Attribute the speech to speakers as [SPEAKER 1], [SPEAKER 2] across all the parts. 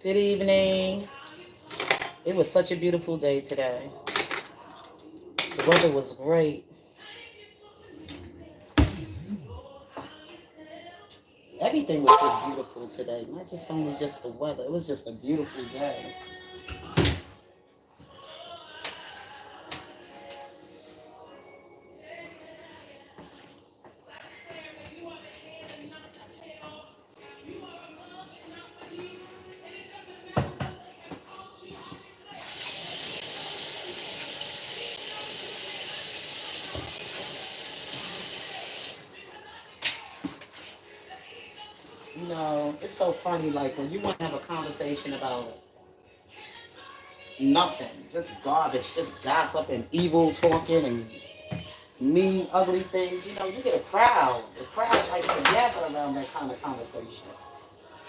[SPEAKER 1] Good evening. It was such a beautiful day today. The weather was great. Everything was just beautiful today. Not just only just the weather. It was just a beautiful day. It's so funny, like when you want to have a conversation about nothing, just garbage, just gossip and evil talking and mean, ugly things, you get a crowd. The crowd likes to gather around that kind of conversation.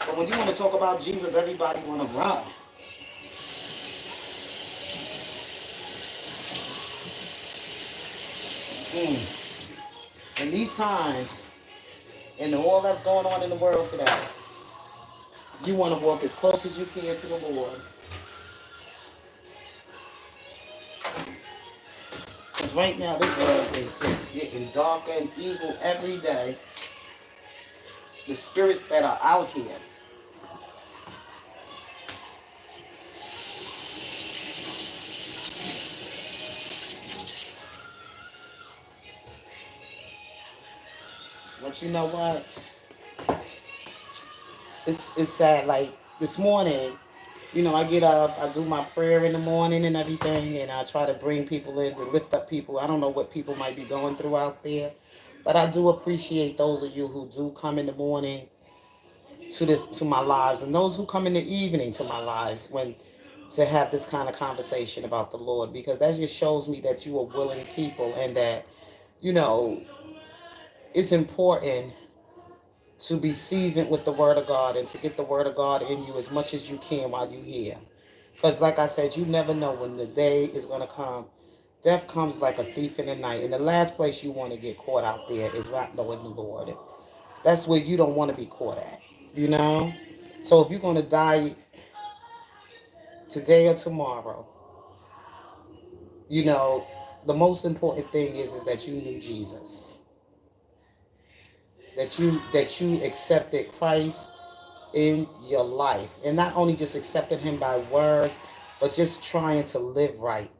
[SPEAKER 1] But when you want to talk about Jesus, everybody want to run. In these times, and all that's going on in the world today, you want to walk as close as you can to the Lord. Because right now, this world is just getting darker and evil every day. The spirits that are out here. But you know what? It's sad. Like this morning, I get up, I do my prayer in the morning and everything, and I try to bring people in to lift up people. I don't know what people might be going through out there, but I do appreciate those of you who do come in the morning to my lives, and those who come in the evening to my lives when to have this kind of conversation about the Lord, because that just shows me that you are willing people, and that you know it's important to be seasoned with the Word of God and to get the Word of God in you as much as you can while you're here. Because, like I said, you never know when the day is going to come. Death comes like a thief in the night. And the last place you want to get caught out there is right knowing the Lord. That's where you don't want to be caught at. So if you're going to die today or tomorrow, you know, the most important thing is that you knew Jesus. That you accepted Christ in your life, and not only just accepting him by words, but just trying to live right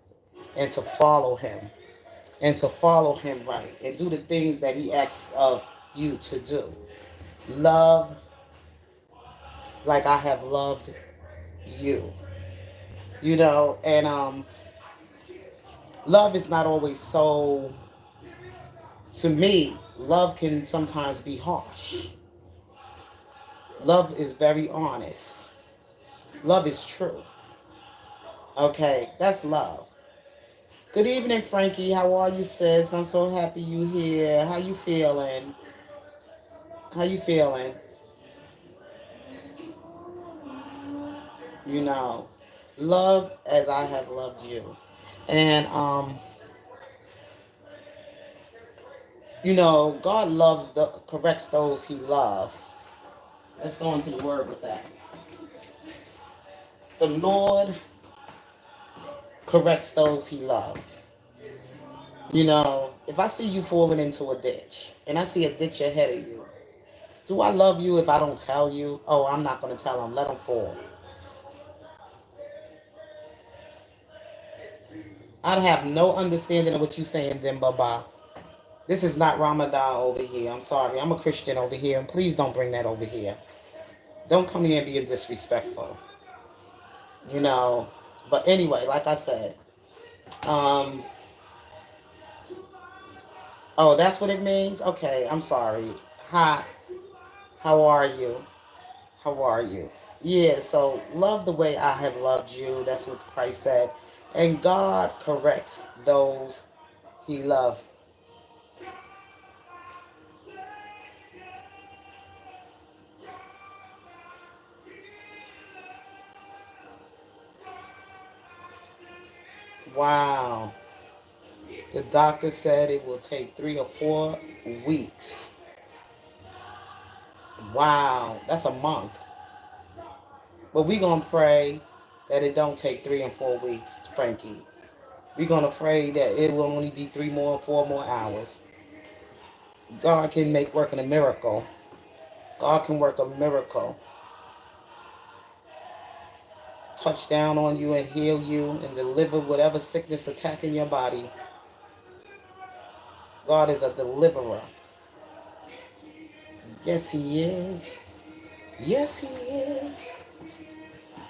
[SPEAKER 1] and to follow him right and do the things that he asks of you to do. Love like I have loved you. And love is not always so. To me, love can sometimes be harsh. Love is very honest. Love is true. Okay, that's love. Good evening, Frankie. How are you, sis? I'm so happy you here. How you feeling? How you feeling? You know, love as I have loved you. And God corrects those he loves. Let's go into the word with that. The Lord corrects those he loves. If I see you falling into a ditch and I see a ditch ahead of you, do I love you if I don't tell you? Oh, I'm not going to tell him. Let him fall. I have no understanding of what you're saying, Dimbaba. This is not Ramadan over here. I'm sorry. I'm a Christian over here, and please don't bring that over here. Don't come here and be disrespectful. You know. But anyway, like I said, um, oh, that's what it means? Okay, I'm sorry. Hi, how are you? How are you? Yeah, so love the way I have loved you. That's what Christ said. And God corrects those he loves. Wow. The doctor said it will take 3 or 4 weeks. Wow, that's a month. But we going to pray that it don't take 3 and 4 weeks, Frankie. We're going to pray that it will only be 4 more hours. God can make working a miracle. God can work a miracle. Touch down on you and heal you and deliver whatever sickness attacking your body. God is a deliverer. Yes, he is. Yes, he is.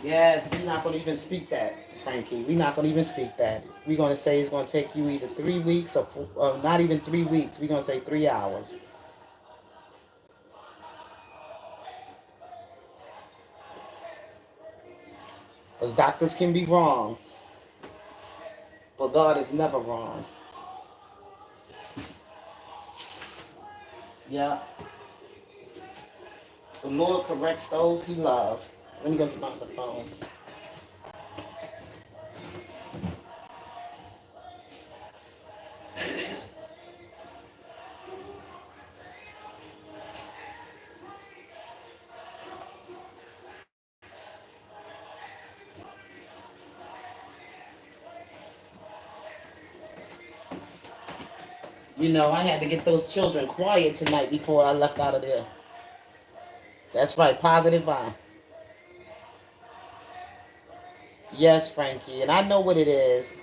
[SPEAKER 1] Yes, we're not going to even speak that, Frankie. We're not going to even speak that. We're going to say it's going to take you either 3 weeks or not even 3 weeks. We're going to say 3 hours. Because doctors can be wrong, but God is never wrong. Yeah. The Lord corrects those he loves. Let me go to my other phone. You know, I had to get those children quiet tonight before I left out of there. That's right, positive vibe. Yes, Frankie, and I know what it is,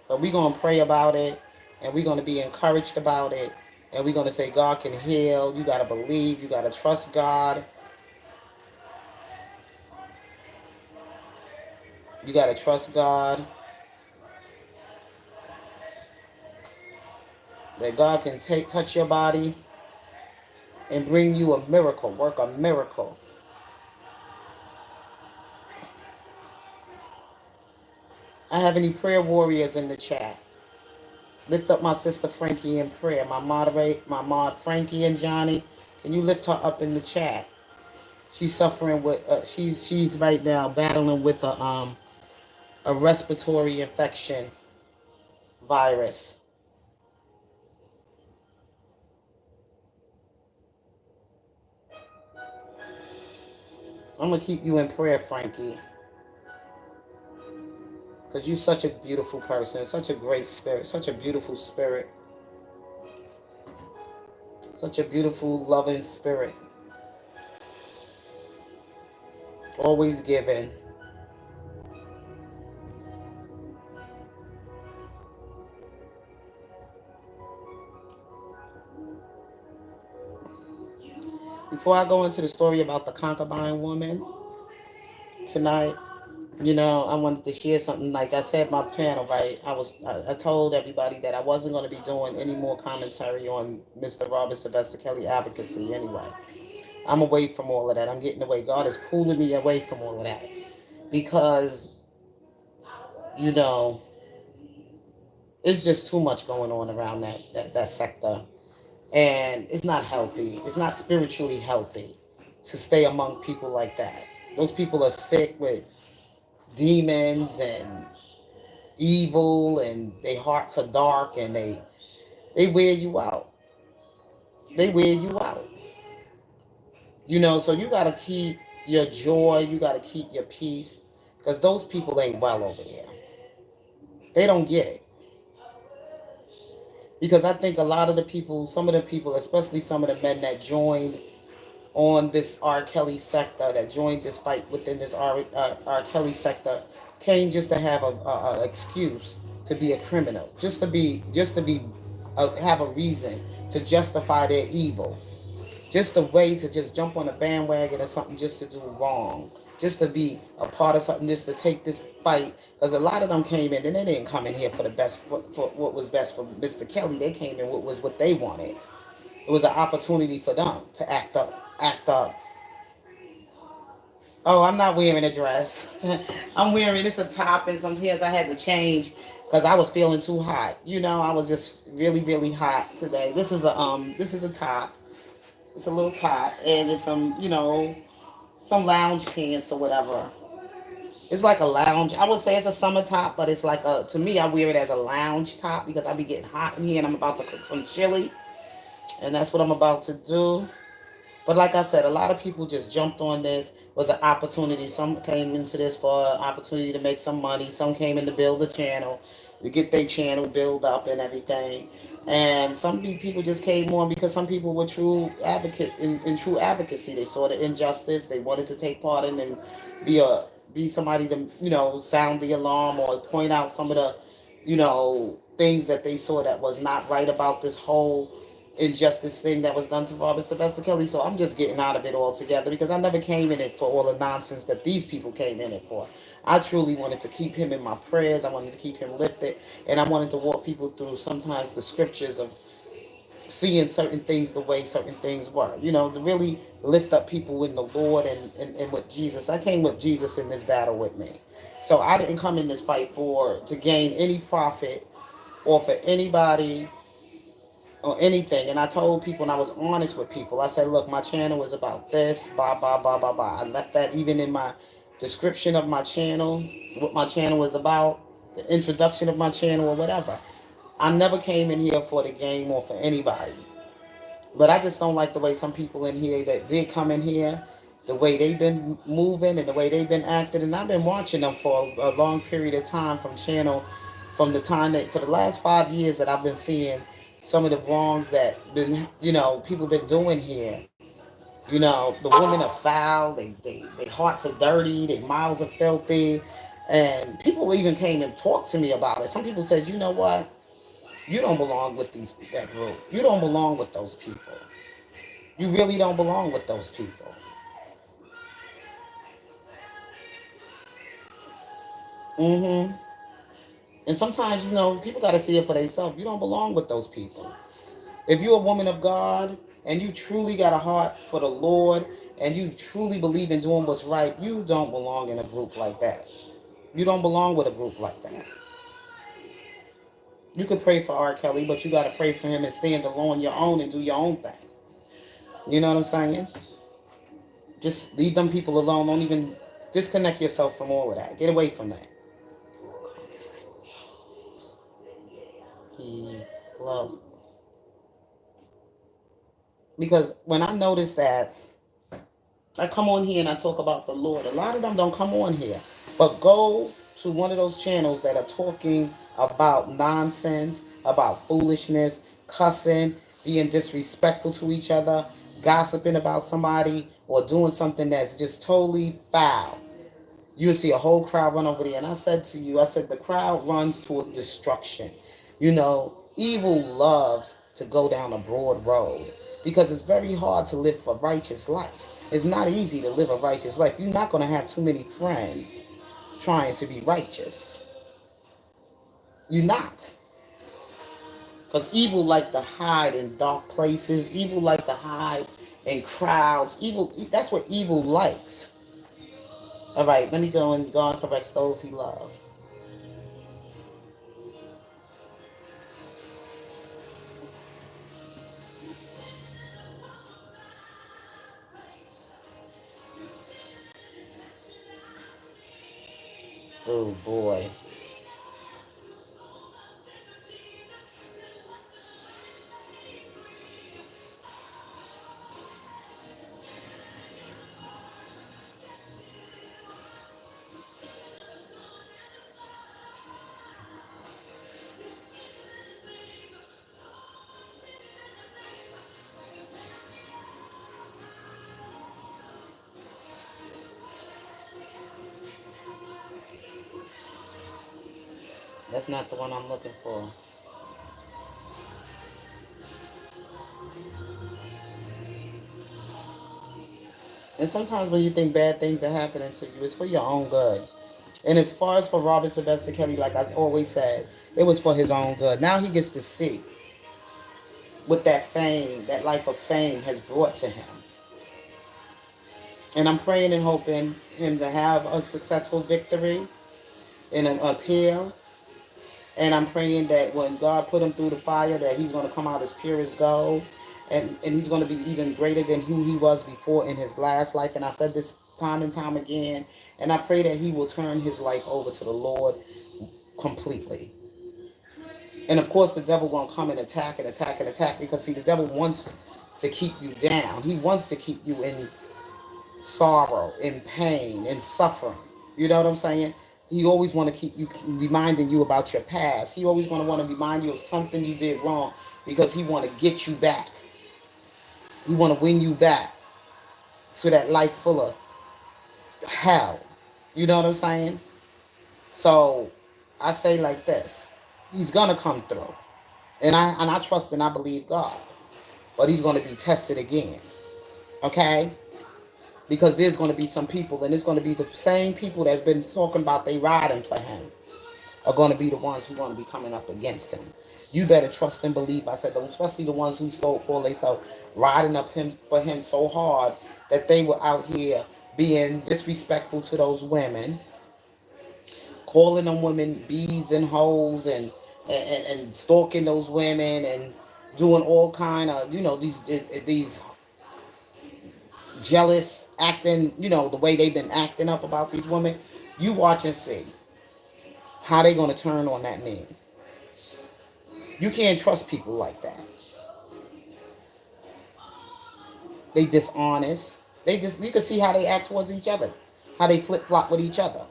[SPEAKER 1] but we're going to pray about it, and we're going to be encouraged about it, and we're going to say God can heal. You got to believe. You got to trust God. You got to trust God that God can touch your body and bring you a miracle, work a miracle. I have any prayer warriors in the chat? Lift up my sister Frankie in prayer. My mod Frankie and Johnny. Can you lift her up in the chat? She's suffering with. She's right now battling with a respiratory infection virus. I'm gonna keep you in prayer, Frankie, because you're such a beautiful person, such a great spirit, such a beautiful spirit, such a beautiful, loving spirit. Always giving. Before I go into the story about the concubine woman tonight, you know, I wanted to share something. Like I said, my panel, right? I told everybody that I wasn't going to be doing any more commentary on Mr. Robert Sylvester Kelly advocacy anyway. I'm away from all of that. I'm getting away. God is pulling me away from all of that because, you know, it's just too much going on around that sector, and it's not healthy. It's not spiritually healthy to stay among people like that. Those people are sick with demons and evil, and their hearts are dark, and they wear you out. They wear you out. You know, so you got to keep your joy. You got to keep your peace, because those people ain't well over there. They don't get it. Because I think a lot of the people, some of the people, especially some of the men that joined on this R. Kelly sector, that joined this fight within this R. Kelly sector, came just to have a excuse to be a criminal, have a reason to justify their evil, just a way to just jump on a bandwagon or something, just to do wrong, just to be a part of something, just to take this fight. Because a lot of them came in and they didn't come in here for the best, for what was best for Mr. Kelly. They came in what they wanted. It was an opportunity for them to act up. Oh, I'm not wearing a dress. It's a top and some pants I had to change because I was feeling too hot. You know, I was just really, really hot today. This is a top. It's a little top, and it's some lounge pants or whatever. It's like a lounge. I would say it's a summer top, but it's like to me, I wear it as a lounge top because I be getting hot in here and I'm about to cook some chili. And that's what I'm about to do. But like I said, a lot of people just jumped on this. Was an opportunity. Some came into this for an opportunity to make some money. Some came in to build a channel, to get their channel build up and everything. And some people just came on because some people were true advocate in true advocacy. They saw the injustice. They wanted to take part in and be a be somebody to sound the alarm or point out some of the things that they saw that was not right about this whole injustice thing that was done to Robert Sylvester Kelly. So I'm just getting out of it altogether because I never came in it for all the nonsense that these people came in it for. I truly wanted to keep him in my prayers. I wanted to keep him lifted, and I wanted to walk people through sometimes the scriptures of seeing certain things the way certain things were. To really lift up people in the Lord and with Jesus. I came with Jesus in this battle with me. So I didn't come in this fight for to gain any profit or for anybody or anything. And I told people, and I was honest with people. I said, look, my channel is about this, blah, blah, blah, blah, blah. I left that even in my description of my channel, what my channel is about, the introduction of my channel or whatever. I never came in here for the game or for anybody. But I just don't like the way some people in here that did come in here, the way they've been moving and the way they've been acting. And I've been watching them for a long period of time from the time that, for the last 5 years that I've been seeing some of the wrongs that people been doing here. The women are foul, their hearts are dirty, their mouths are filthy. And people even came and talked to me about it. Some people said, you know what? You don't belong with that group. You don't belong with those people. You really don't belong with those people. hmm And sometimes, people got to see it for themselves. You don't belong with those people. If you're a woman of God and you truly got a heart for the Lord and you truly believe in doing what's right, you don't belong in a group like that. You don't belong with a group like that. You can pray for R. Kelly, but you got to pray for him and stand alone on your own and do your own thing. You know what I'm saying? Just leave them people alone. Don't even disconnect yourself from all of that. Get away from that. He loves. Because when I notice that I come on here and I talk about the Lord, a lot of them don't come on here. But go to one of those channels that are talking about nonsense, about foolishness, cussing, being disrespectful to each other, gossiping about somebody, or doing something that's just totally foul. You'll see a whole crowd run over there. And I said to you, I said, the crowd runs toward destruction. Evil loves to go down a broad road because it's very hard to live a righteous life. It's not easy to live a righteous life. You're not going to have too many friends trying to be righteous. You're not. Because evil like to hide in dark places. Evil like to hide in crowds. That's what evil likes. All right, let me go and God corrects those he loves. Oh boy. That's not the one I'm looking for. And sometimes when you think bad things are happening to you, it's for your own good. And as far as for Robert Sylvester Kelly, like I always said, it was for his own good. Now he gets to see what that fame, that life of fame has brought to him. And I'm praying and hoping him to have a successful victory in an appeal. And I'm praying that when God put him through the fire, that he's going to come out as pure as gold. And he's going to be even greater than who he was before in his last life. And I said this time and time again. And I pray that he will turn his life over to the Lord completely. And of course, the devil won't come and attack and attack and attack because, see, the devil wants to keep you down. He wants to keep you in sorrow, in pain, in suffering. You know what I'm saying? He always want to keep you, reminding you about your past. He always want to remind you of something you did wrong, because he want to get you back. He want to win you back to that life full of hell. You know what I'm saying? So I say like this: he's gonna come through, and I trust and I believe God, but he's gonna be tested again. Okay? Because there's gonna be some people, and it's gonna be the same people that's been talking about they riding for him are gonna be the ones who are gonna be coming up against him. You better trust and believe. I said, especially the ones who so called themselves riding up him for him so hard that they were out here being disrespectful to those women, calling them women bees and hoes, and stalking those women, and doing all kind of, these jealous acting, the way they've been acting up about these women. You watch and see how they gonna turn on that man. You can't trust people like that. They dishonest. You can see how they act towards each other, how they flip flop with each other.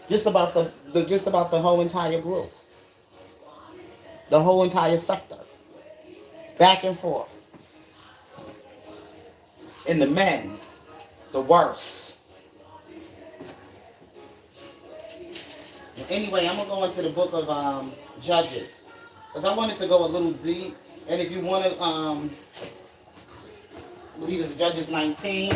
[SPEAKER 1] Just about the whole entire group, the whole entire sector, back and forth. And the men, the worst. Anyway, I'm gonna go into the book of Judges, because I wanted to go a little deep. And if you want to, I believe it's Judges 19.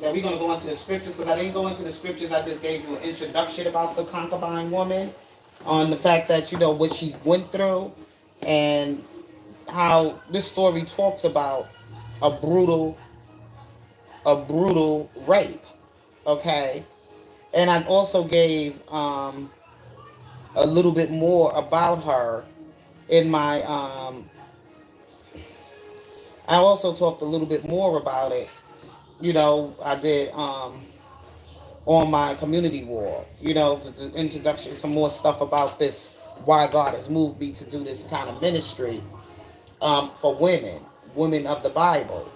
[SPEAKER 1] That we're gonna go into the scriptures, because I didn't go into the scriptures. I just gave you an introduction about the concubine woman, on the fact that what she's went through, and how this story talks about a brutal rape. Okay. And I also gave a little bit more about her in my I also talked a little bit more about it. I did on my community wall, the introduction, some more stuff about this, why God has moved me to do this kind of ministry for women of the Bible.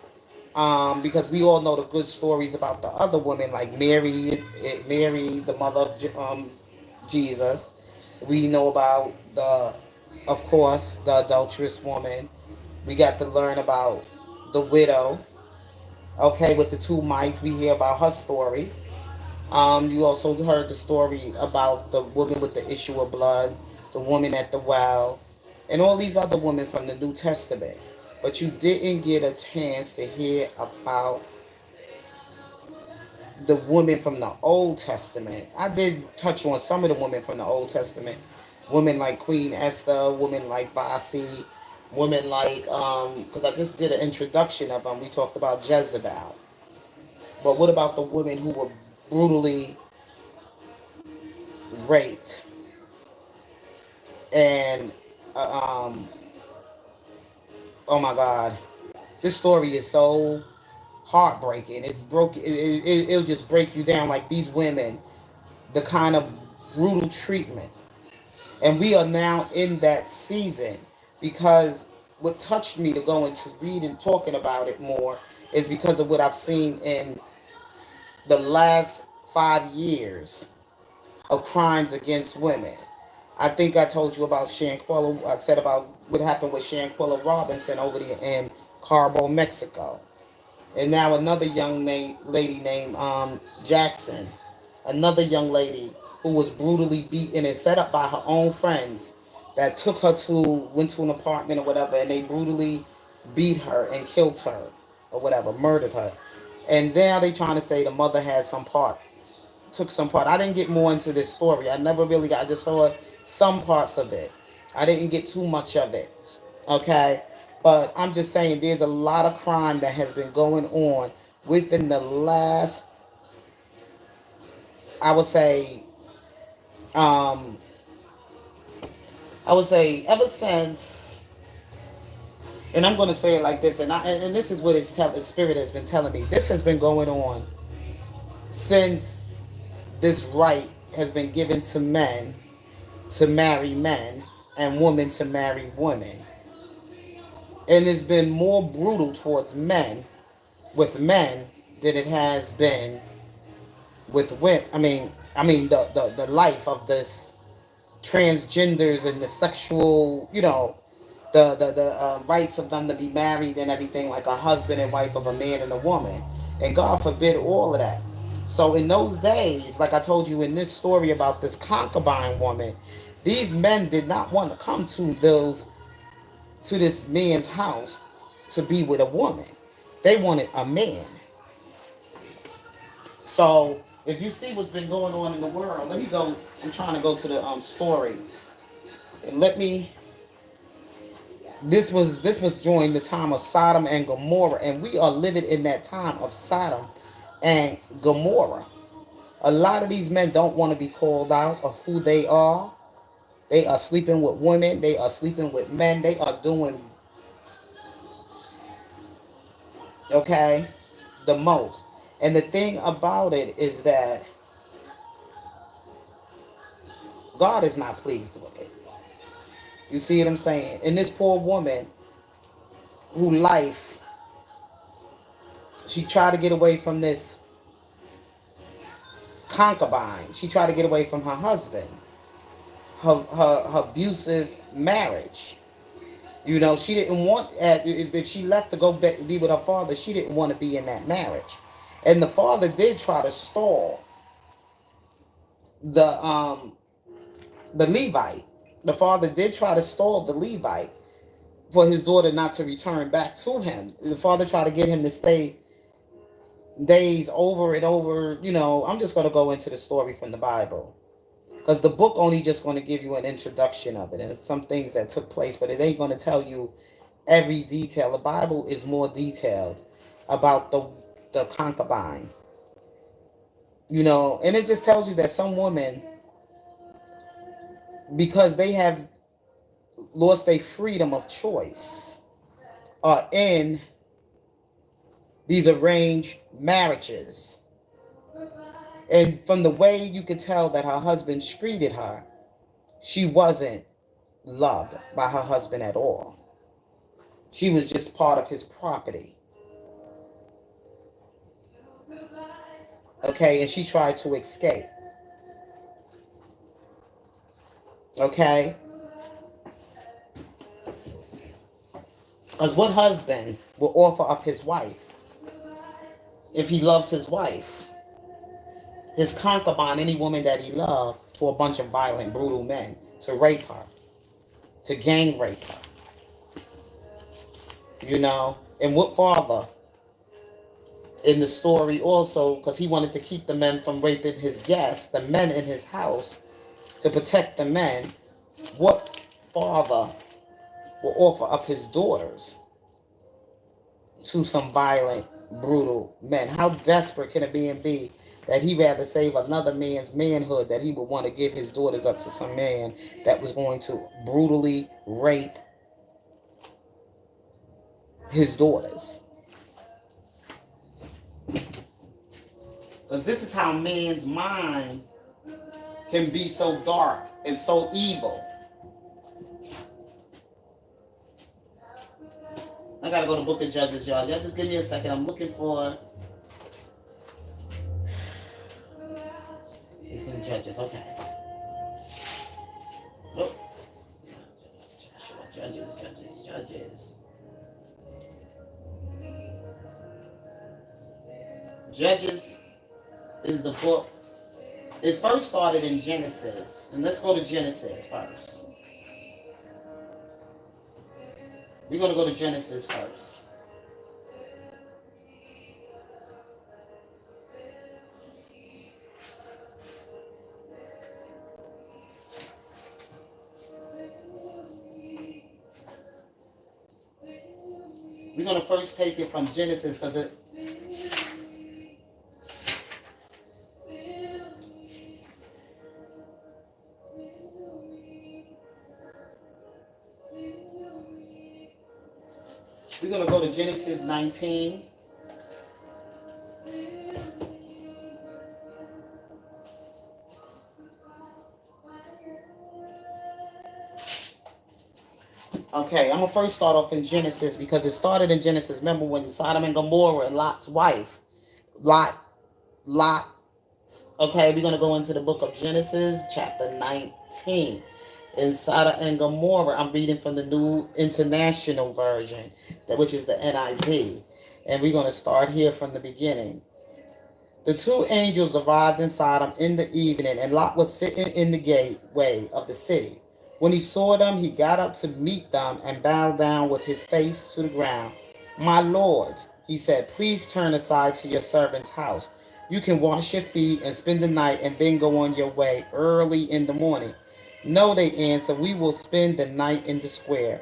[SPEAKER 1] Because we all know the good stories about the other women, like Mary, the mother of Jesus. We know about of course, the adulterous woman. We got to learn about the widow. Okay, with the two mites, we hear about her story. You also heard the story about the woman with the issue of blood, the woman at the well, and all these other women from the New Testament. But you didn't get a chance to hear about the women from the Old Testament. I did touch on some of the women from the Old Testament. Women like Queen Esther, women like Basi, women like, because I just did an introduction of them. We talked about Jezebel. But what about the women who were brutally raped? And, oh my God, this story is so heartbreaking. It's broken. It'll just break you down. Like these women, the kind of brutal treatment. And we are now in that season, because what touched me to go into reading, talking about it more, is because of what I've seen in the last 5 years of crimes against women. I think I told you about Shanquella. I said about what happened with Shanquella Robinson over there in Cabo, Mexico. And now another young lady named Jackson, another young lady who was brutally beaten and set up by her own friends that went to an apartment or whatever, and they brutally beat her and killed her or whatever, murdered her. And now they trying to say the mother had took some part. I didn't get more into this story. I just heard some parts of it. I didn't get too much of it. Okay? But I'm just saying there's a lot of crime that has been going on within the last, I would say, ever since, and I'm going to say it like this, and this is what the Spirit has been telling me. This has been going on since this right has been given to men to marry men and women to marry women. And it's been more brutal towards men, with men, than it has been with women. I mean the life of this transgenders and the sexual, the rights of them to be married and everything, like a husband and wife of a man and a woman. And God forbid all of that. So in those days, like I told you in this story about this concubine woman, these men did not want to come to this man's house to be with a woman. They wanted a man. So if you see what's been going on in the world, let me go. I'm trying to go to the story. And let me. This was during the time of Sodom and Gomorrah, and we are living in that time of Sodom and Gomorrah. A lot of these men don't want to be called out of who they are. They are sleeping with women. They are sleeping with men. They are doing, okay, the most. And the thing about it is that God is not pleased with it. You see what I'm saying? And this poor woman, who life, she tried to get away from this concubine. She tried to get away from her husband, her abusive marriage. She didn't want, if she left to go be with her father, she didn't want to be in that marriage. And the father did try to stall the the Levite. The father did try to stall the Levite for his daughter not to return back to him. The father tried to get him to stay days over and over. I'm just going to go into the story from the Bible, because the book only just going to give you an introduction of it and some things that took place, but it ain't going to tell you every detail. The Bible is more detailed about the concubine, and it just tells you that some women, because they have lost their freedom of choice, are in these arranged marriages. And from the way you could tell that her husband treated her, she wasn't loved by her husband at all. She was just part of his property. Okay, and she tried to escape. Okay? Because what husband will offer up his wife if he loves his wife, his concubine, any woman that he loved, to a bunch of violent, brutal men to rape her, to gang rape her? And what father in the story also, because he wanted to keep the men from raping his guests, the men in his house, to protect the men, what father will offer up his daughters to some violent, brutal men? How desperate can a man be that he rather save another man's manhood, that he would want to give his daughters up to some man that was going to brutally rape his daughters? Because this is how man's mind can be so dark and so evil. I gotta go to Book of Judges, y'all. Y'all just give me a second. I'm looking for... It's in Judges, okay. Oh. Judges. Judges is the book. It first started in Genesis. And let's go to Genesis first. We're going to go to Genesis first. We're going to first take it from Genesis because it... We're going to go to Genesis 19. Okay, I'm gonna first start off in Genesis because it started in Genesis. Remember when Sodom and Gomorrah and Lot's wife, Lot, Lot. Okay, we're gonna go into the book of Genesis, chapter 19. In Sodom and Gomorrah, I'm reading from the New International Version, which is the NIV, and we're gonna start here from the beginning. The two angels arrived in Sodom in the evening, and Lot was sitting in the gateway of the city. When he saw them, he got up to meet them and bowed down with his face to the ground. My lords, he said, please turn aside to your servant's house. You can wash your feet and spend the night and then go on your way early in the morning. No, they answered, we will spend the night in the square.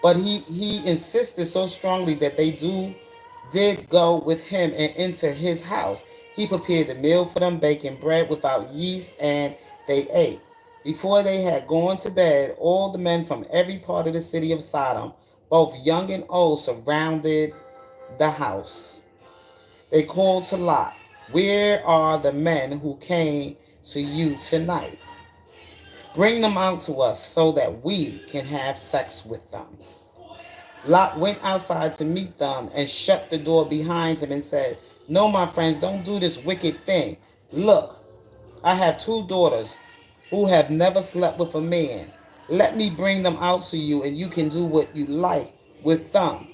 [SPEAKER 1] But he insisted so strongly that they did go with him and enter his house. He prepared a meal for them, baking bread without yeast, and they ate. Before they had gone to bed, all the men from every part of the city of Sodom, both young and old, surrounded the house. They called to Lot, where are the men who came to you tonight? Bring them out to us so that we can have sex with them. Lot went outside to meet them and shut the door behind him and said, no, my friends, don't do this wicked thing. Look, I have two daughters who have never slept with a man. Let me bring them out to you and you can do what you like with them.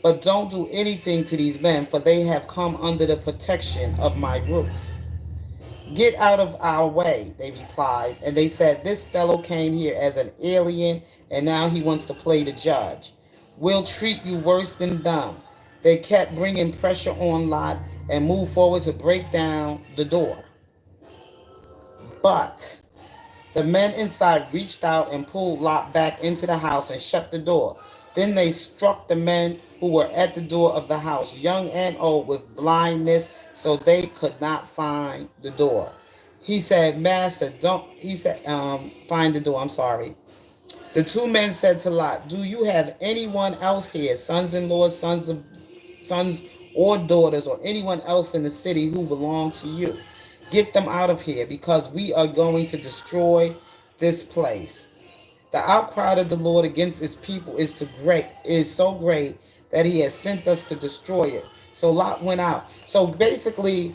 [SPEAKER 1] But don't do anything to these men, for they have come under the protection of my roof. Get out of our way, they replied. And they said, this fellow came here as an alien and now he wants to play the judge. We'll treat you worse than them. They kept bringing pressure on Lot and moved forward to break down the door. But the men inside reached out and pulled Lot back into the house and shut the door. Then they struck the men who were at the door of the house, young and old, with blindness, so they could not find the door. He said, Master, don't, he said, find the door, I'm sorry. The two men said to Lot, do you have anyone else here, sons-in-laws, sons or daughters, or anyone else in the city who belong to you? Get them out of here, because we are going to destroy this place. The outcry of the Lord against his people is so great that he has sent us to destroy it. So Lot went out. So basically,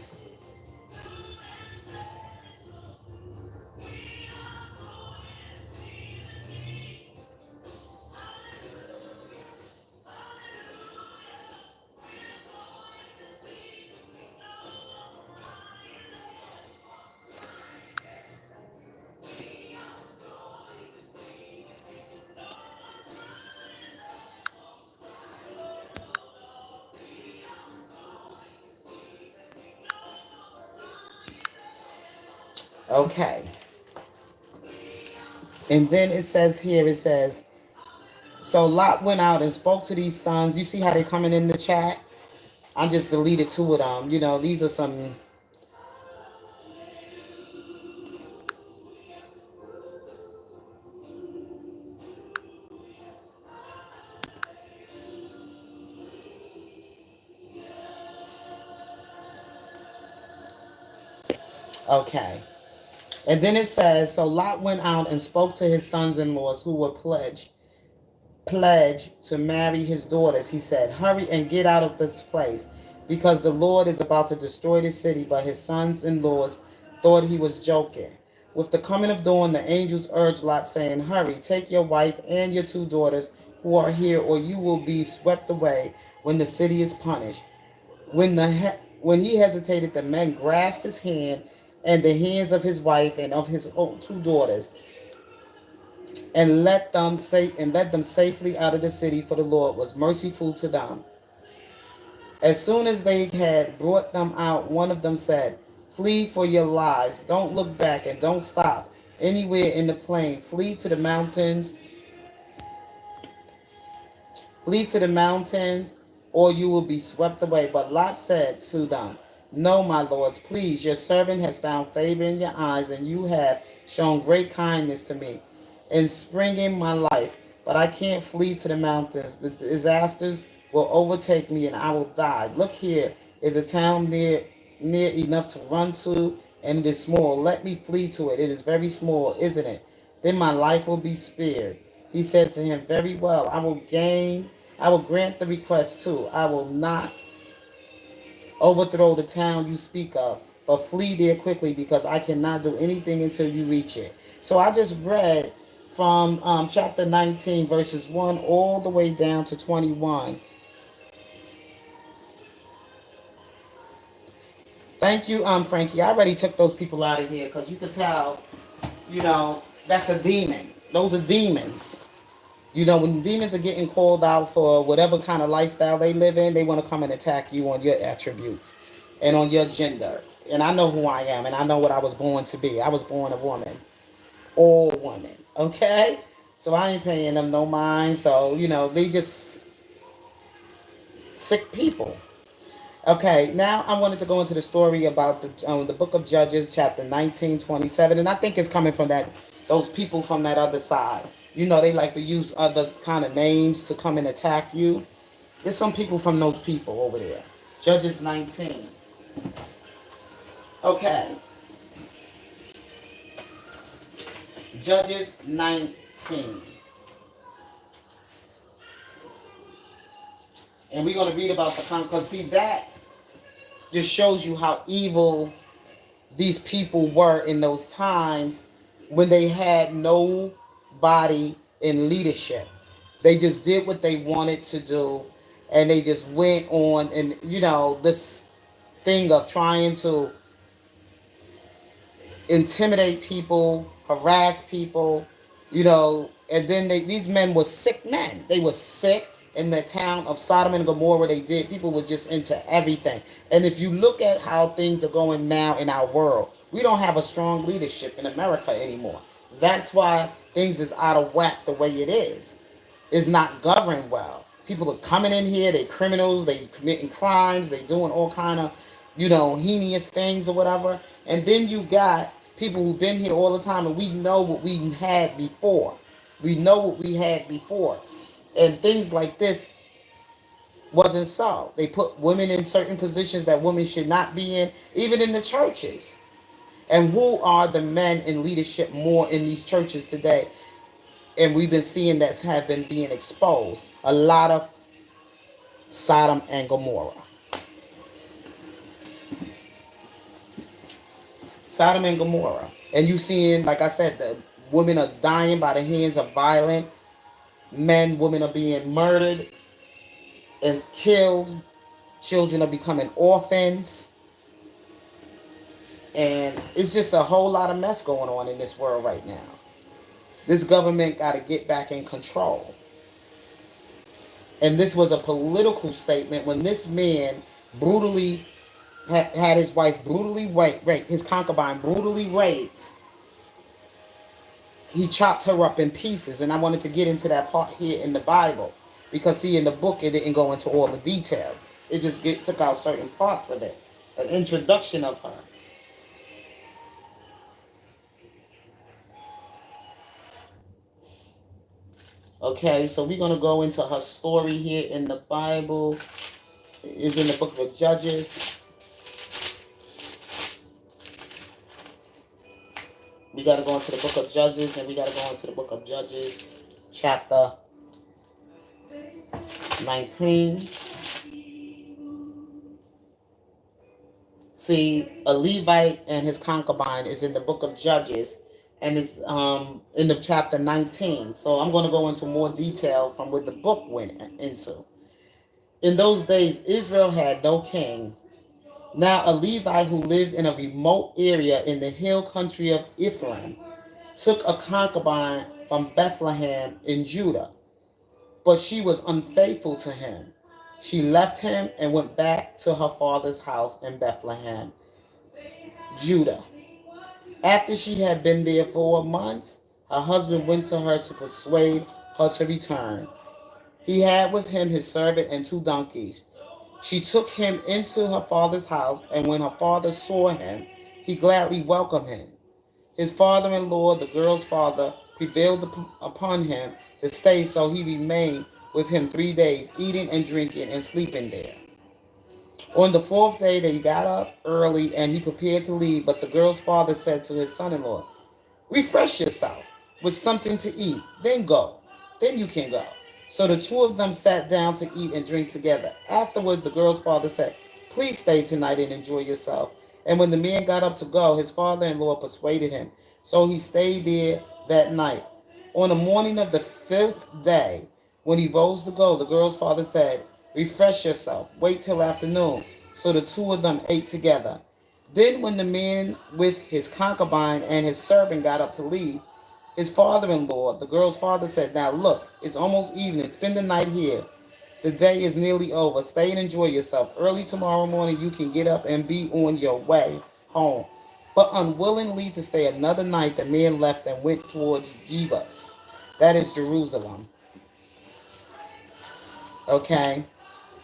[SPEAKER 1] okay. And then it says here, it says, so Lot went out and spoke to these sons. You see how they're coming in the chat? I just deleted two of them. You know, these are some. Okay. And then it says, so Lot went out and spoke to his sons-in-laws who were pledged to marry his daughters. He said, hurry and get out of this place, because the Lord is about to destroy the city. But his sons-in-laws thought he was joking. With the coming of dawn, the angels urged Lot, saying, hurry, take your wife and your two daughters who are here, or you will be swept away when the city is punished. When he hesitated, the men grasped his hand and the hands of his wife and of his own two daughters, and led them safely out of the city, for the Lord was merciful to them. As soon as they had brought them out, one of them said, flee for your lives. Don't look back and don't stop anywhere in the plain. Flee to the mountains, or you will be swept away. But Lot said to them, no, my lords, please, your servant has found favor in your eyes, and you have shown great kindness to me in springing my life. But I can't flee to the mountains. The disasters will overtake me, and I will die. Look, here is a town near enough to run to, and it is small. Let me flee to it. It is very small, isn't it? Then my life will be spared. He said to him, "Very well, I will grant the request too. I will not overthrow the town you speak of, but flee there quickly because I cannot do anything until you reach it." So I just read from chapter 19, verses 1 all the way down to 21. Thank you, Frankie. I already took those people out of here because you could tell, that's a demon. Those are demons. When demons are getting called out for whatever kind of lifestyle they live in, they want to come and attack you on your attributes and on your gender. And I know who I am, and I know what I was born to be. I was born a woman, all woman. Okay, so I ain't paying them no mind. So they just sick people. Okay, now I wanted to go into the story about the book of Judges, chapter 19:27, and I think it's coming from those people from that other side. They like to use other kind of names to come and attack you. There's some people from those people over there. Judges 19. Okay, Judges 19. And we're going to read about the time, because see, that just shows you how evil these people were in those times when they had nobody in leadership. They just did what they wanted to do, and they just went on, and this thing of trying to intimidate people, harass people, and then these men were sick men. They were sick. In the town of Sodom and Gomorrah, people were just into everything. And if you look at how things are going now in our world, we don't have a strong leadership in America anymore. That's why things is out of whack the way it is. It's not governed well. People are coming in here, they criminals, they committing crimes, they doing all kind of, heinous things or whatever. And then you got people who've been here all the time, and we know what we had before. We know what we had before. And things like this wasn't so. They put women in certain positions that women should not be in, even in the churches. And who are the men in leadership more in these churches today? And we've been seeing that have been being exposed. A lot of Sodom and Gomorrah. Sodom and Gomorrah. And you seeing, like I said, the women are dying by the hands of violent men. Women are being murdered and killed. Children are becoming orphans. And it's just a whole lot of mess going on in this world right now. This government got to get back in control. And this was a political statement when this man brutally had his wife brutally raped, his concubine brutally raped. He chopped her up in pieces. And I wanted to get into that part here in the Bible. Because, see, in the book, it didn't go into all the details. It just took out certain parts of it. An introduction of her. Okay, so we're going to go into her story here in the Bible. It is in the book of Judges. We got to go into the book of Judges, and we got to go into the book of Judges, chapter 19. See, a Levite and his concubine is in the book of Judges, and it's in the chapter 19. So I'm going to go into more detail from what the book went into. In those days, Israel had no king. Now a Levite who lived in a remote area in the hill country of Ephraim took a concubine from Bethlehem in Judah, but she was unfaithful to him. She left him and went back to her father's house in Bethlehem, Judah. After she had been there 4 months, her husband went to her to persuade her to return. He had with him his servant and 2 donkeys. She took him into her father's house, and when her father saw him, he gladly welcomed him. His father-in-law, the girl's father, prevailed upon him to stay, so he remained with him 3 days, eating and drinking and sleeping there. On the 4th day, they got up early, and he prepared to leave, but the girl's father said to his son-in-law, "Refresh yourself with something to eat, then go." Then you can go. So the two of them sat down to eat and drink together. Afterwards, the girl's father said, "Please stay tonight and enjoy yourself." And when the man got up to go, his father-in-law persuaded him. So he stayed there that night. On the morning of the fifth day, when he rose to go, the girl's father said, "Refresh yourself. Wait till afternoon." So the two of them ate together. Then when the man with his concubine and his servant got up to leave, his father-in-law, the girl's father, said, "Now look, it's almost evening. Spend the night here. The day is nearly over. Stay and enjoy yourself. Early tomorrow morning you can get up and be on your way home." But unwillingly to stay another night, the man left and went towards Jebus, that is Jerusalem. Okay,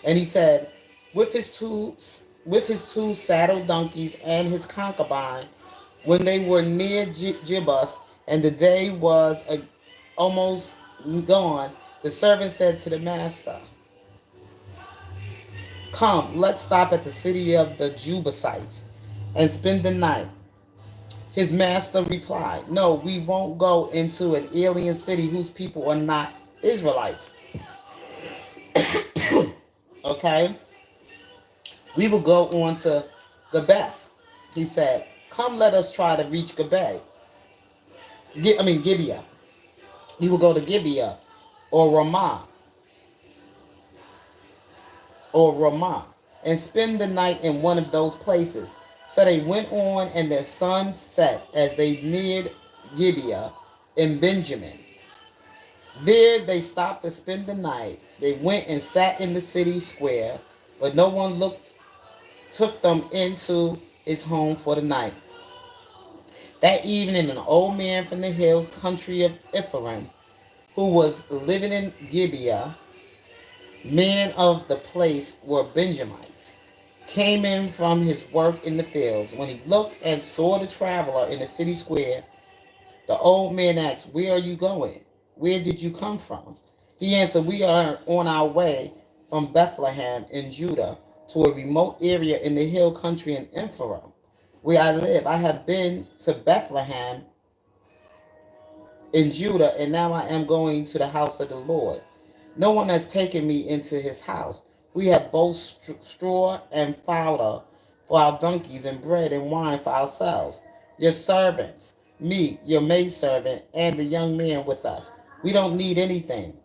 [SPEAKER 1] and he said, with his two with his two saddled donkeys and his concubine, when they were near Jebus, and the day was almost gone, the servant said to the master, "Come, let's stop at the city of the Jebusites and spend the night." His master replied, "No, we won't go into an alien city whose people are not Israelites. Okay? We will go on to Gebeth." He said, "Come, let us try to reach Gibeah. We will go to Gibeah or Ramah and spend the night in one of those places." So they went on, and the sun set as they neared Gibeah in Benjamin. There they stopped to spend the night. They went and sat in the city square, but no one took them into his home for the night. That evening, an old man from the hill country of Ephraim, who was living in Gibeah, men of the place were Benjamites, came in from his work in the fields. When he looked and saw the traveler in the city square, the old man asked, "Where are you going? Where did you come from?" He answered, "We are on our way from Bethlehem in Judah to a remote area in the hill country in Ephraim, where I live. I have been to Bethlehem in Judah, and now I am going to the house of the Lord. No one has taken me into his house. We have both straw and fodder for our donkeys, and bread and wine for ourselves, your servants, me, your maidservant, and the young man with us. We don't need anything."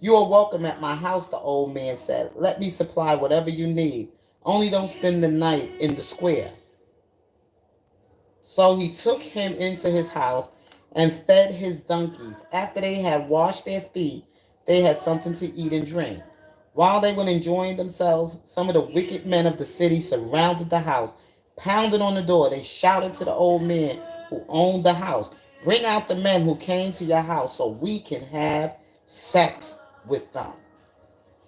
[SPEAKER 1] "You are welcome at my house," the old man said. "Let me supply whatever you need. Only don't spend the night in the square." So he took him into his house and fed his donkeys. After they had washed their feet, they had something to eat and drink. While they were enjoying themselves, some of the wicked men of the city surrounded the house, pounded on the door. They shouted to the old man who owned the house, "Bring out the men who came to your house so we can have sex with them."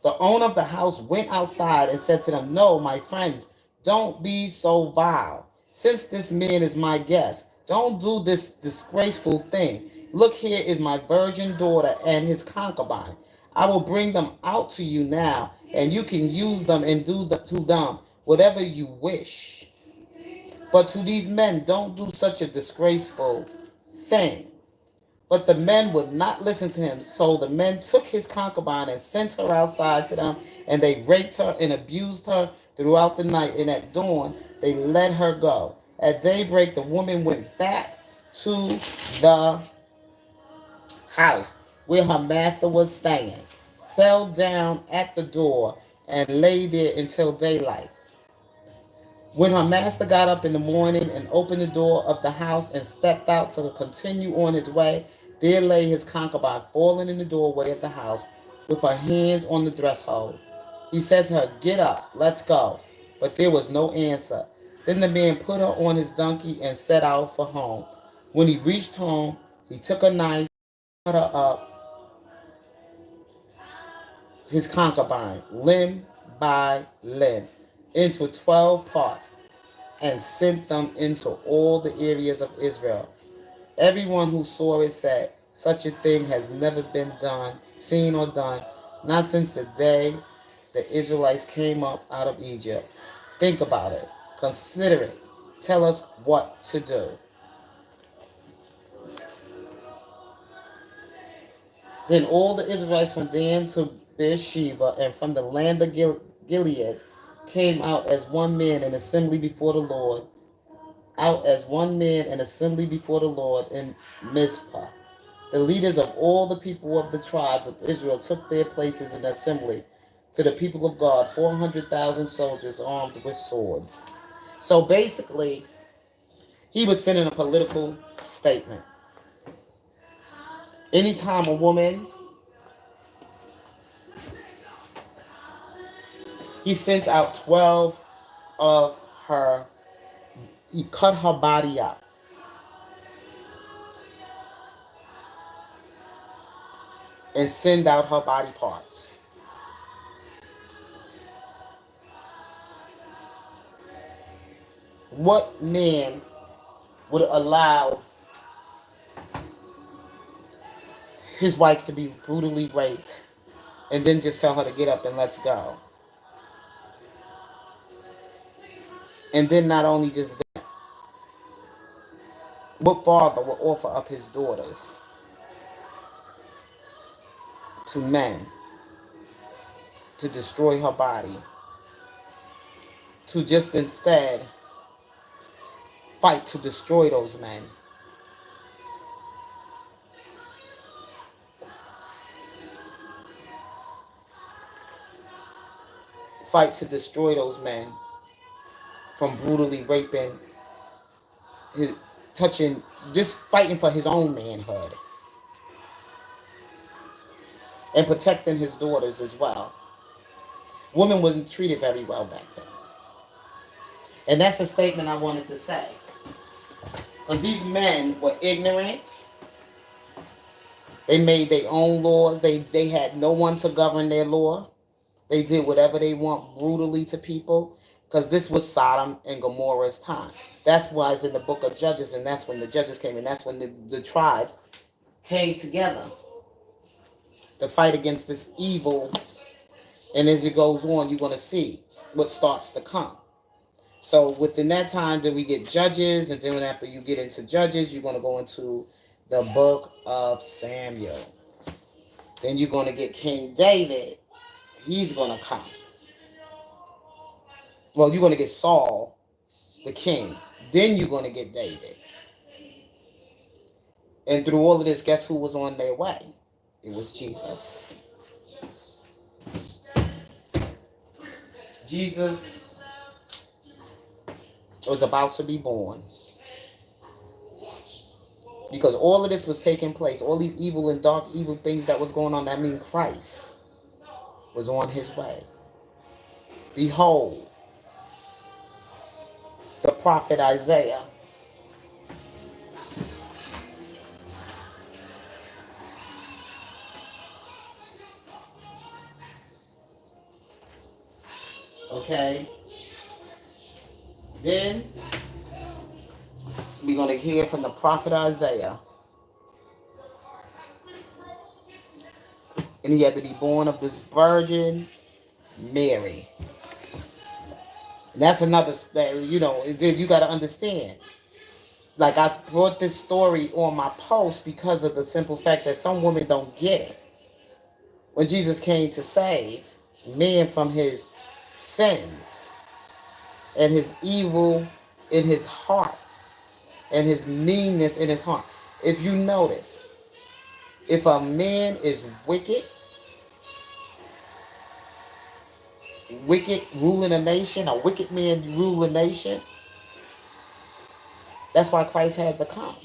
[SPEAKER 1] The owner of the house went outside and said to them, "No, my friends, don't be so vile. Since this man is my guest, don't do this disgraceful thing. Look, here is my virgin daughter and his concubine. I will bring them out to you now, and you can use them and do to them whatever you wish. But to these men, don't do such a disgraceful thing." But the men would not listen to him. So the men took his concubine and sent her outside to them, and they raped her and abused her throughout the night. And at dawn, they let her go. At daybreak, the woman went back to the house where her master was staying, fell down at the door, and lay there until daylight. When her master got up in the morning and opened the door of the house and stepped out to continue on his way, there lay his concubine fallen in the doorway of the house with her hands on the threshold. He said to her, "Get up, let's go." But there was no answer. Then the man put her on his donkey and set out for home. When he reached home, he took a knife, cut her up, his concubine, limb by limb, into 12 parts, and sent them into all the areas of Israel. Everyone who saw it said, "Such a thing has never been seen or done, not since the day the Israelites came up out of Egypt." Think about it. Consider it. Tell us what to do. Then all the Israelites from Dan to Beersheba and from the land of Gilead came out as one man in assembly before the Lord, out as one man in assembly before the Lord in Mizpah. The leaders of all the people of the tribes of Israel took their places in the assembly to the people of God, 400,000 soldiers armed with swords. So basically, he was sending a political statement. Anytime a woman, he sent out 12 of her, he cut her body up and send out her body parts. What man would allow his wife to be brutally raped and then just tell her to get up and let's go? And then not only just that, what father would offer up his daughters to men to destroy her body, to just instead fight to destroy those men? Fight to destroy those men from brutally raping, his, touching, just fighting for his own manhood and protecting his daughters as well. Women wasn't treated very well back then. And that's the statement I wanted to say. But these men were ignorant. They made their own laws. They had no one to govern their law. They did whatever they want brutally to people. Because this was Sodom and Gomorrah's time. That's why it's in the book of Judges, and that's when the judges came, and that's when the tribes came together to fight against this evil. And as it goes on, you're going to see what starts to come. So within that time, then we get Judges, and then after you get into Judges, you're going to go into the book of Samuel. Then you're going to get King David. He's going to come. Well, you're going to get Saul, the king. Then you're going to get David. And through all of this, guess who was on their way? It was Jesus. Jesus was about to be born. Because all of this was taking place. All these evil and dark, evil things that was going on. That means Christ was on his way. Behold, the prophet Isaiah. Okay. Then we're going to hear from the prophet Isaiah. And he had to be born of this virgin Mary. And that's another, you got to understand. Like, I brought this story on my post because of the simple fact that some women don't get it. When Jesus came to save man from his sins and his evil in his heart and his meanness in his heart. If you notice, if a man is wicked ruling a nation, a wicked man rule a nation, that's why Christ had to come.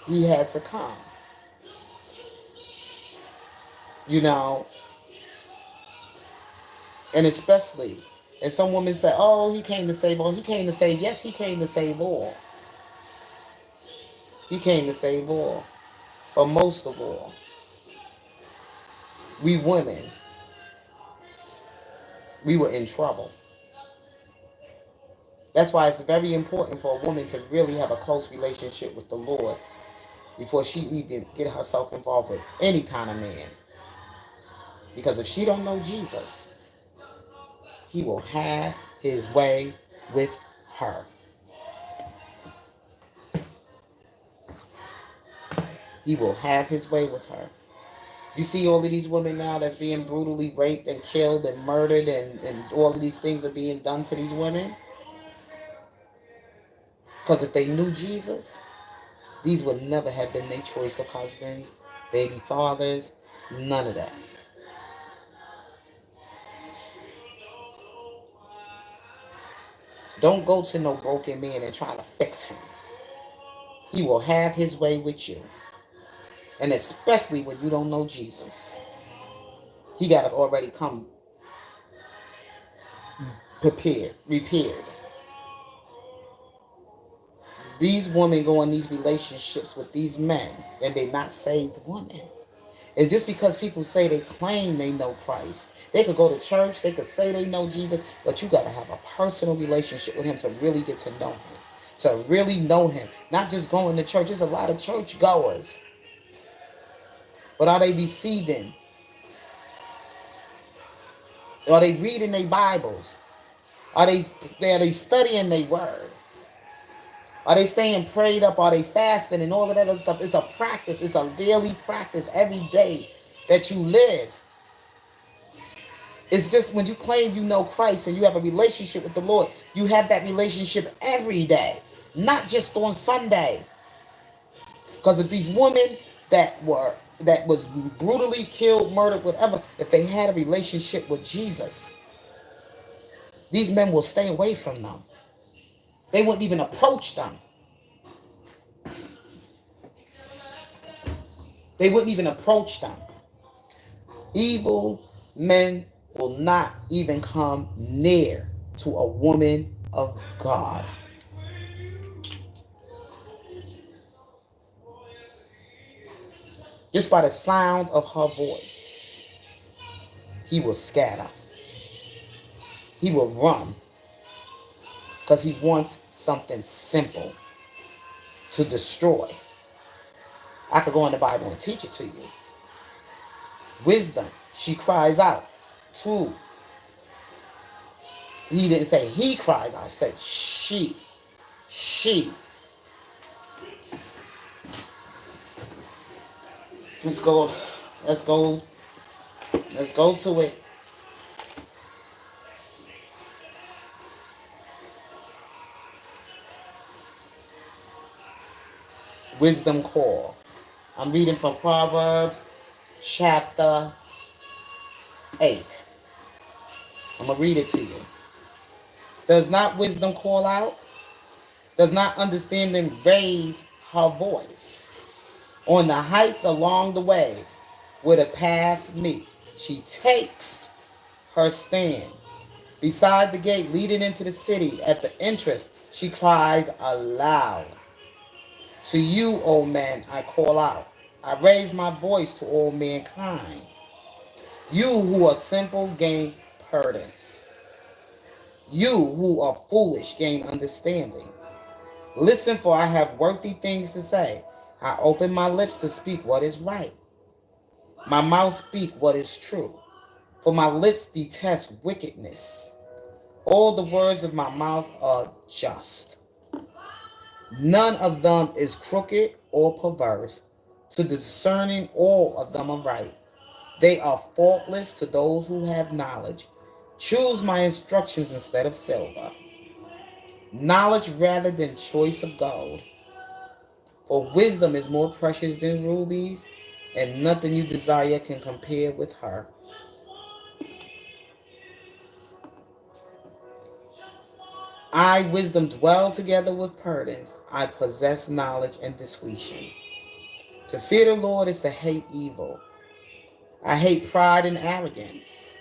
[SPEAKER 1] He had to come. And especially, and some women say, oh, he came to save all. He came to save, yes, he came to save all. He came to save all. But most of all, we women, we were in trouble. That's why it's very important for a woman to really have a close relationship with the Lord before she even get herself involved with any kind of man. Because if she don't know Jesus, he will have his way with her. He will have his way with her. You see all of these women now that's being brutally raped and killed and murdered, and all of these things are being done to these women. Because if they knew Jesus, these would never have been their choice of husbands, baby fathers, none of that. Don't go to no broken man and try to fix him. He will have his way with you. And especially when you don't know Jesus. He got to already come prepared, repaired. These women go in these relationships with these men, and they're not saved women. And just because people say they claim they know Christ, they could go to church, they could say they know Jesus, but you got to have a personal relationship with him to really get to know him. To really know him. Not just going to church. There's a lot of church goers. But are they receiving? Are they reading their Bibles? Are they studying their word? Are they staying prayed up? Are they fasting and all of that other stuff? It's a practice. It's a daily practice every day that you live. It's just when you claim you know Christ and you have a relationship with the Lord, you have that relationship every day, not just on Sunday. Because if these women that was brutally killed, murdered, whatever, if they had a relationship with Jesus, these men will stay away from them. They wouldn't even approach them. They wouldn't even approach them. Evil men will not even come near to a woman of God. Just by the sound of her voice, he will scatter. He will run. Because he wants something simple to destroy. I could go in the Bible and teach it to you. Wisdom, she cries out. 2. He didn't say he cries out. He said she. She. Let's go to it. Wisdom call. I'm reading from Proverbs chapter 8. I'm going to read it to you. Does not wisdom call out? Does not understanding raise her voice? On the heights along the way where the paths meet, she takes her stand. Beside the gate leading into the city, at the entrance, she cries aloud. To you, O man, I call out. I raise my voice to all mankind. You who are simple gain prudence. You who are foolish gain understanding. Listen, for I have worthy things to say. I open my lips to speak what is right. My mouth speak what is true. For my lips detest wickedness. All the words of my mouth are just. None of them is crooked or perverse. To the discerning, all of them are right. They are faultless to those who have knowledge. Choose my instructions instead of silver. Knowledge rather than choice of gold. For wisdom is more precious than rubies, and nothing you desire can compare with her. I, wisdom, dwell together with prudence. I possess knowledge and discretion. To fear the Lord is to hate evil. I hate pride and arrogance,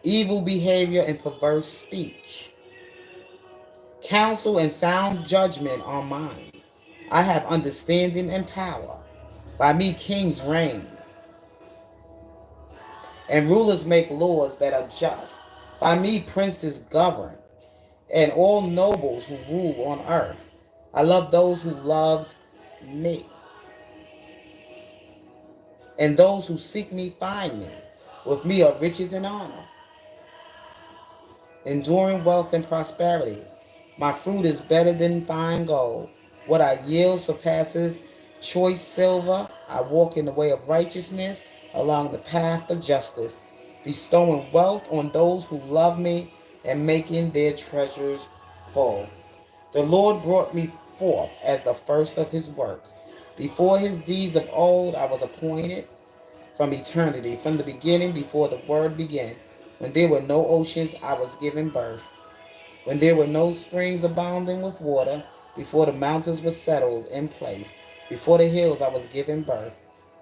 [SPEAKER 1] evil behavior and perverse speech. Counsel and sound judgment are mine. I have understanding and power. By me kings reign, and rulers make laws that are just. By me princes govern, and all nobles who rule on earth. I love those who loves me, and those who seek me find me. With me are riches and honor, enduring wealth and prosperity. My fruit is better than fine gold. What I yield surpasses choice silver. I walk in the way of righteousness along the path of justice, bestowing wealth on those who love me and making their treasures full. The Lord brought me forth as the first of his works. Before his deeds of old I was appointed from eternity, from the beginning, before the word began. When there were no oceans, I was given birth. When there were no springs abounding with water, before the mountains were settled in place, before the hills I was given birth.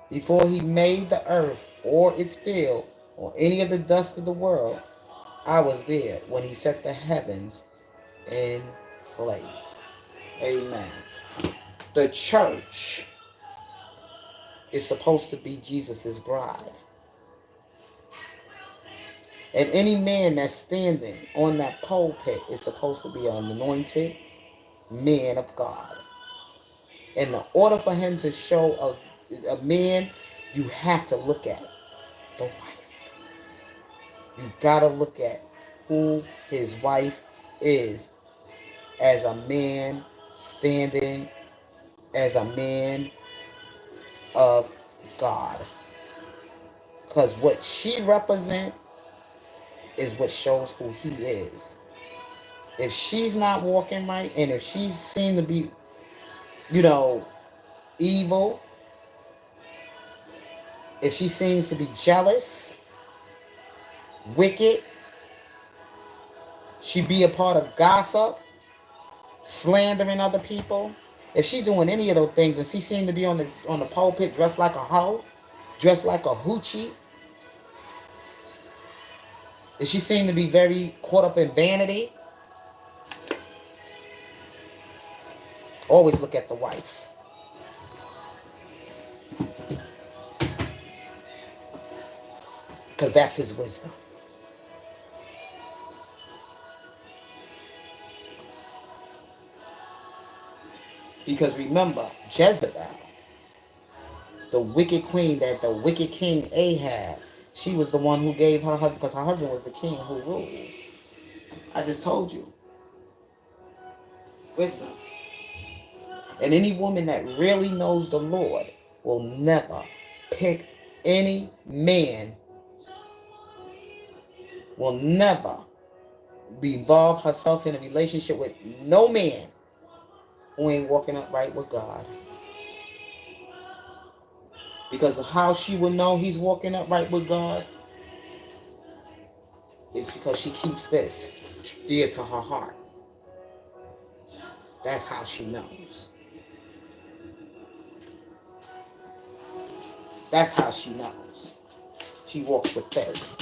[SPEAKER 1] Before he made the earth or its field or any of the dust of the world, I was there when he set the heavens in place. Amen. The church is supposed to be Jesus' bride. And any man that's standing on that pulpit is supposed to be an anointed man of God. In order for him to show a man, you have to look at the wife. You got to look at who his wife is as a man standing as a man of God. Because what she represents is what shows who he is. If she's not walking right, and if she seems to be, evil, if she seems to be jealous, wicked, she be a part of gossip, slandering other people. If she doing any of those things and she seems to be on the pulpit dressed like a hoe, dressed like a hoochie, if she seems to be very caught up in vanity, always look at the wife. Because that's his wisdom. Because remember, Jezebel, the wicked queen that the wicked king Ahab, she was the one who gave her husband, because her husband was the king who ruled. I just told you. Wisdom. And any woman that really knows the Lord will never pick any man, will never be involved herself in a relationship with no man who ain't walking upright with God. Because how she will know he's walking upright with God is because she keeps this dear to her heart. That's how she knows. That's how she knows. She walks with this.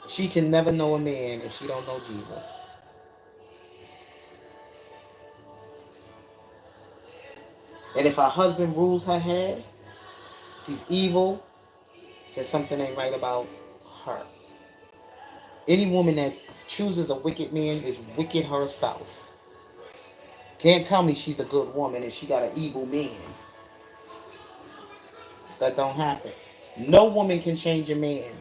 [SPEAKER 1] She can never know a man if she don't know Jesus. And if her husband rules her head, he's evil, then something ain't right about her. Any woman that chooses a wicked man is wicked herself. Can't tell me she's a good woman if she got an evil man. That don't happen. No woman can change a man.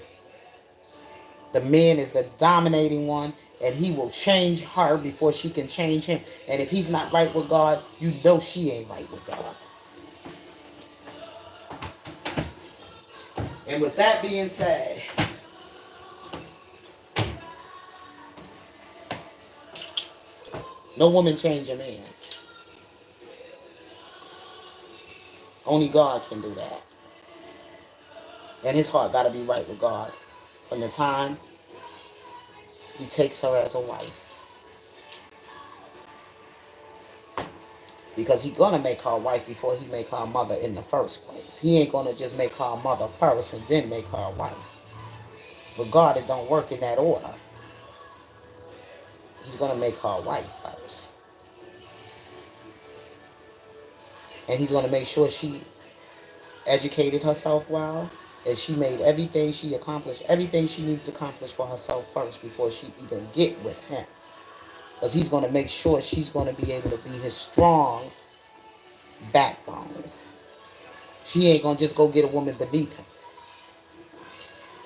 [SPEAKER 1] The man is the dominating one, and he will change her before she can change him. And if he's not right with God, you know she ain't right with God. And with that being said, no woman change a man. Only God can do that. And his heart got to be right with God from the time he takes her as a wife. Because he's going to make her a wife before he make her a mother in the first place. He ain't going to just make her a mother first and then make her a wife. But God, it don't work in that order. He's going to make her a wife first. And he's going to make sure she educated herself well. And she made everything, she accomplished everything she needs to accomplish for herself first before she even get with him. Because he's going to make sure she's going to be able to be his strong backbone. She ain't going to just go get a woman beneath him.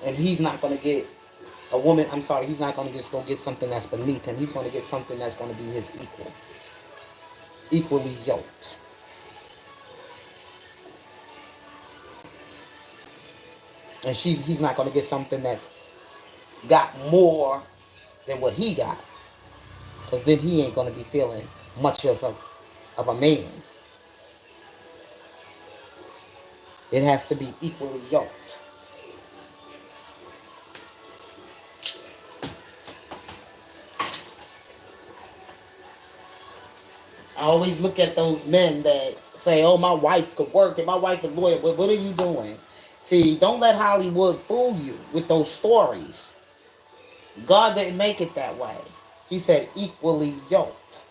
[SPEAKER 1] And he's not going to get A woman, I'm sorry, he's not going to just go get something that's beneath him. He's going to get something that's going to be his equal, equally yoked. And he's not going to get something that's got more than what he got, because then he ain't going to be feeling much of a man. It has to be equally yoked. I always look at those men that say, "Oh, my wife could work and my wife is lawyer." But what are you doing? See, don't let Hollywood fool you with those stories. God didn't make it that way. He said equally yoked.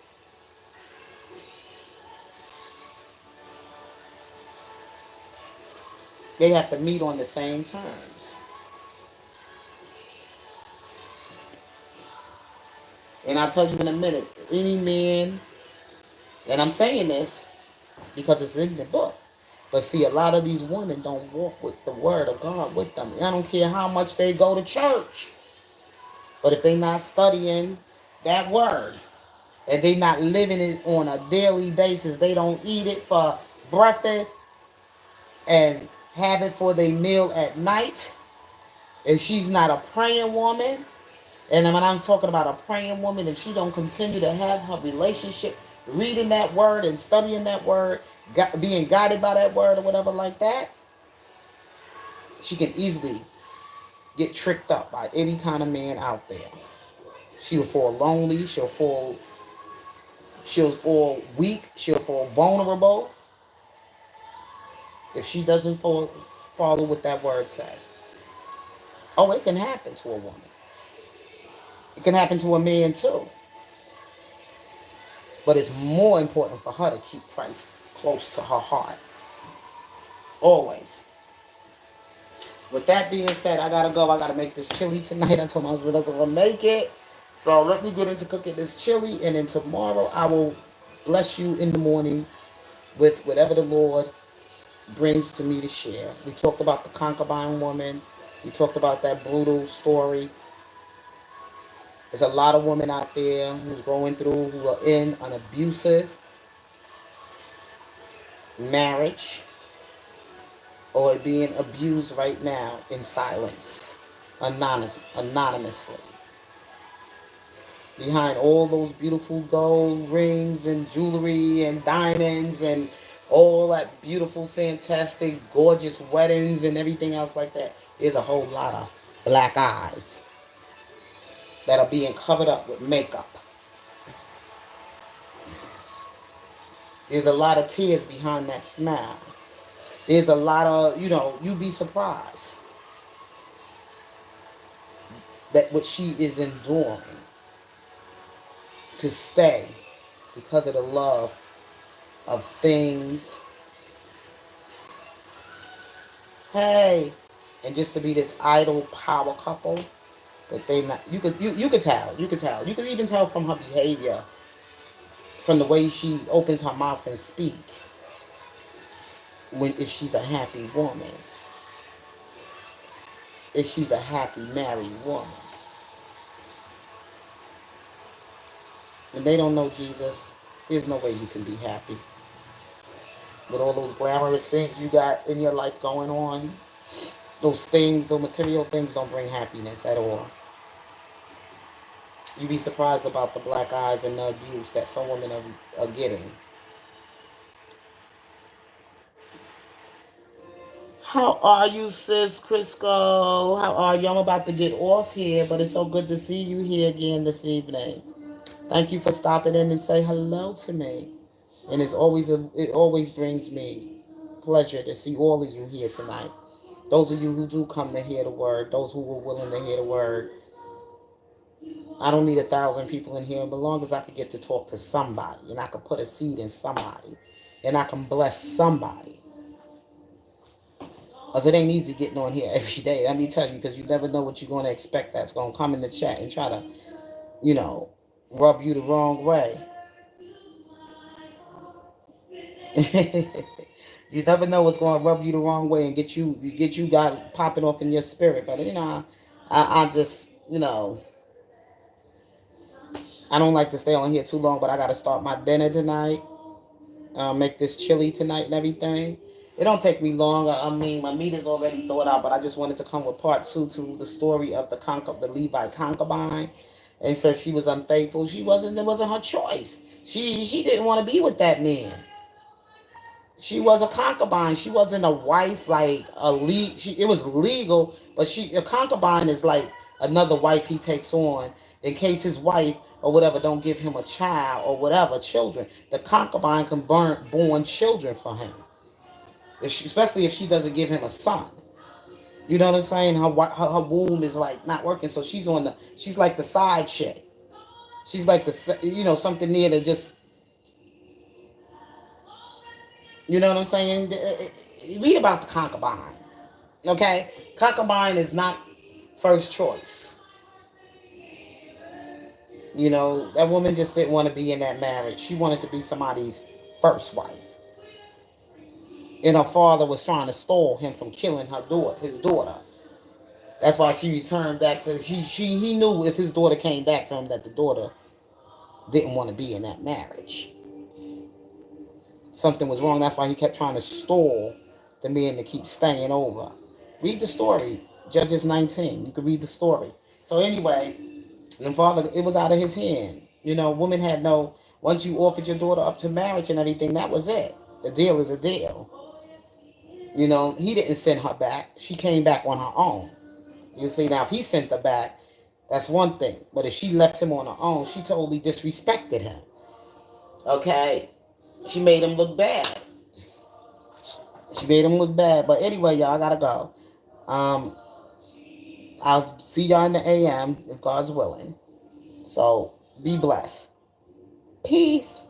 [SPEAKER 1] They have to meet on the same terms. And I'll tell you in a minute, any man, and I'm saying this because it's in the book. But see, a lot of these women don't walk with the word of God with them. I don't care how much they go to church. But if they not studying that word and they not living it on a daily basis, they don't eat it for breakfast and have it for their meal at night. If she's not a praying woman, and when I'm talking about a praying woman, if she don't continue to have her relationship, reading that word and studying that word, being guided by that word or whatever like that, she can easily get tricked up by any kind of man out there. She'll fall lonely. She'll fall weak. She'll fall vulnerable if she doesn't follow what that word said. Oh, it can happen to a woman. It can happen to a man too. But it's more important for her to keep Christ close to her heart. Always. With that being said, I gotta go. I gotta make this chili tonight. I told my husband I was gonna make it. So let me get into cooking this chili, and then tomorrow I will bless you in the morning with whatever the Lord brings to me to share. We talked about the concubine woman. We talked about that brutal story. There's a lot of women out there who's going through, who are in an abusive marriage or being abused right now in silence, anonymously. Behind all those beautiful gold rings and jewelry and diamonds and all that beautiful, fantastic, gorgeous weddings and everything else like that, there's a whole lot of black eyes that are being covered up with makeup. There's a lot of tears behind that smile. There's a lot of, you'd be surprised that what she is enduring to stay because of the love of things. Hey, and just to be this idle power couple, but they not. You could tell. You could tell. You could even tell from her behavior, from the way she opens her mouth and speak. If she's a happy woman, if she's a happy married woman, and they don't know Jesus, there's no way you can be happy with all those glamorous things you got in your life going on. Those things, those material things, don't bring happiness at all. You'd be surprised about the black eyes and the abuse that some women are getting. How are you, sis Crisco? How are you? I'm about to get off here, but it's so good to see you here again this evening. Thank you for stopping in and say hello to me. And it always brings me pleasure to see all of you here tonight. Those of you who do come to hear the word, those who were willing to hear the word. I don't need 1,000 people in here, but as long as I could get to talk to somebody and I could put a seed in somebody and I can bless somebody. Because it ain't easy getting on here every day. Let me tell you, because you never know what you're going to expect that's going to come in the chat and try to, rub you the wrong way. You never know what's going to rub you the wrong way and get you got popping off in your spirit. But I just you know, I don't like to stay on here too long, but I got to start my dinner tonight. Make this chili tonight and everything. It don't take me long. I mean, my meat is already thawed out, but I just wanted to come with part two to the story of the Levite concubine. And says she was unfaithful. She wasn't. It wasn't her choice. She didn't want to be with that man. She was a concubine. She wasn't a wife like a it was legal, but a concubine is like another wife he takes on in case his wife or whatever don't give him a child or whatever children. The concubine can born children for him, especially if she doesn't give him a son. You know what I'm saying? Her womb is like not working, so she's like the side chick. She's like something near to just, you know what I'm saying? Read about the concubine. Okay? Concubine is not first choice. You know, that woman just didn't want to be in that marriage. She wanted to be somebody's first wife. And her father was trying to stall him from killing his daughter. That's why she returned back to he knew if his daughter came back to him that the daughter didn't want to be in that marriage. Something was wrong. That's why he kept trying to stall the men to keep staying over. Read the story. Judges 19. You can read the story. So anyway, and father, it was out of his hand. You know, woman had no, once you offered your daughter up to marriage and everything, that was it. The deal is a deal. You know, he didn't send her back. She came back on her own. You see, now if he sent her back, that's one thing. But if she left him on her own, she totally disrespected him. Okay? She made him look bad. She made him look bad. But anyway, y'all, I gotta go. I'll see y'all in the AM if God's willing. So be blessed. Peace.